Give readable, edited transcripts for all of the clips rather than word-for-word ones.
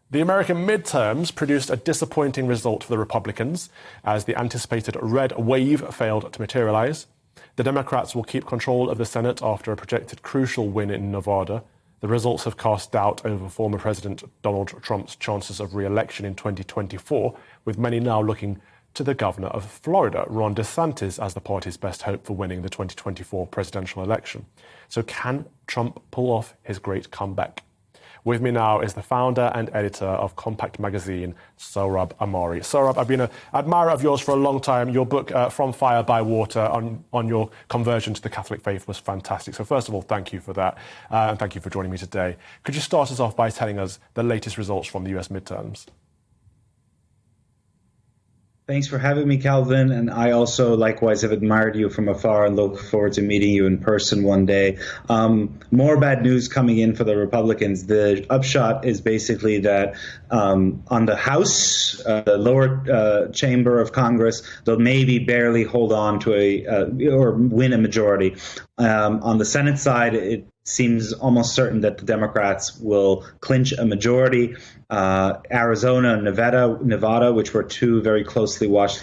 The American midterms produced a disappointing result for the Republicans as the anticipated red wave failed to materialize. The Democrats will keep control of the Senate after a projected crucial win in Nevada. The results have cast doubt over former President Donald Trump's chances of re-election in 2024, with many now looking to the governor of Florida, Ron DeSantis, as the party's best hope for winning the 2024 presidential election. So can Trump pull off his great comeback? With me now is the founder and editor of Compact Magazine, Sohrab Ahmari. Sohrab, I've been an admirer of yours for a long time. Your book, From Fire by Water, on your conversion to the Catholic faith was fantastic. So first of all, thank you for that, and thank you for joining me today. Could you start us off by telling us the latest results from the US midterms? Thanks for having me, Calvin. And I also likewise have admired you from afar and look forward to meeting you in person one day. More bad news coming in for the Republicans. The upshot is basically that on the House, the lower chamber of Congress, they'll maybe barely hold on to or win a majority. On the Senate side, it seems almost certain that the Democrats will clinch a majority. Arizona and Nevada, which were two very closely watched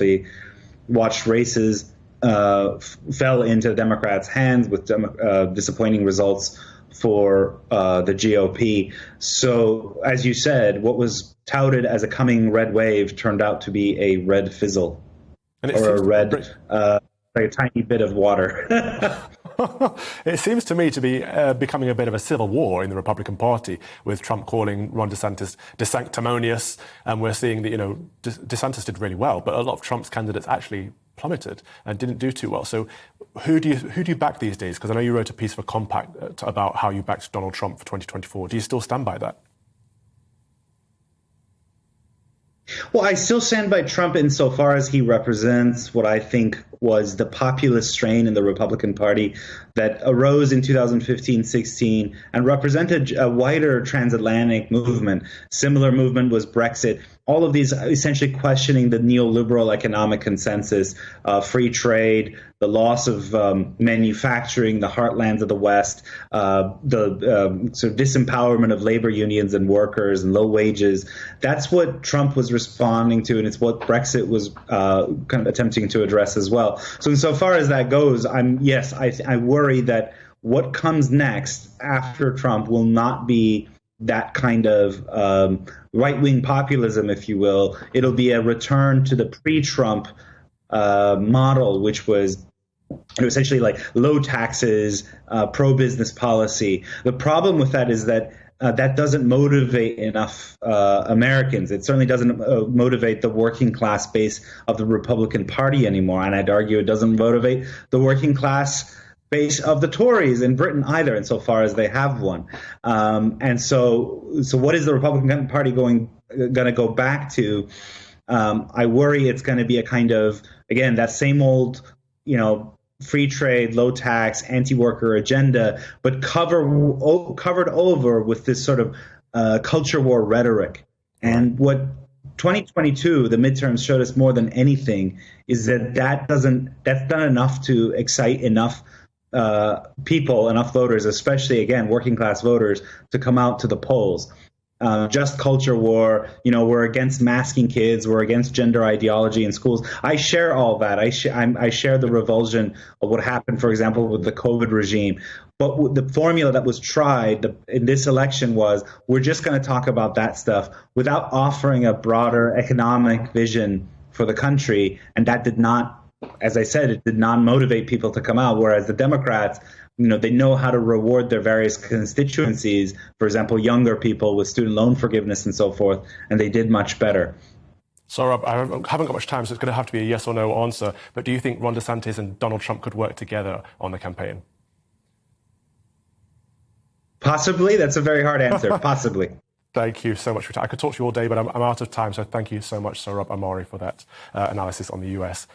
races, fell into the Democrats' hands with disappointing results for the GOP. So, as you said, what was touted as a coming red wave turned out to be a red fizzle, or like a tiny bit of water. It seems to me to be becoming a bit of a civil war in the Republican Party, with Trump calling Ron DeSantis desanctimonious, and we're seeing that DeSantis did really well, but a lot of Trump's candidates actually plummeted and didn't do too well. So who do you back these days? Because I know you wrote a piece for Compact about how you backed Donald Trump for 2024. Do you still stand by that? Well, I still stand by Trump insofar as he represents what I think was the populist strain in the Republican Party that arose in 2015-16 and represented a wider transatlantic movement. Similar movement was Brexit. All of these essentially questioning the neoliberal economic consensus, free trade, the loss of manufacturing, the heartlands of the West, the sort of disempowerment of labor unions and workers and low wages. That's what Trump was responding to, and it's what Brexit was kind of attempting to address as well. So insofar as that goes, I worry that what comes next after Trump will not be that kind of right-wing populism, if you will. It'll be a return to the pre-Trump model, which was essentially like low taxes, pro-business policy. The problem with that is that that doesn't motivate enough Americans. It certainly doesn't motivate the working class base of the Republican Party anymore. And I'd argue it doesn't motivate the working class base of the Tories in Britain either, insofar as they have one. And so what is the Republican Party going to go back to? I worry it's going to be a kind of, again, that same old, free trade, low tax, anti-worker agenda, but covered over with this sort of culture war rhetoric. And what 2022, the midterms showed us more than anything, is that's not enough to excite enough people, enough voters, especially, again, working class voters, to come out to the polls. Just culture war, we're against masking kids, we're against gender ideology in schools. I share all that. I share the revulsion of what happened, for example, with the COVID regime. But the formula that was tried in this election was, we're just going to talk about that stuff without offering a broader economic vision for the country. And that did not, as I said, it did not motivate people to come out, whereas the Democrats, they know how to reward their various constituencies, for example, younger people with student loan forgiveness and so forth, and they did much better. Sohrab, I haven't got much time, so it's going to have to be a yes or no answer, but do you think Ron DeSantis and Donald Trump could work together on the campaign? Possibly. That's a very hard answer. Possibly. Thank you so much for your time. I could talk to you all day, but I'm out of time, so thank you so much, Sohrab Ahmari, for that analysis on the US.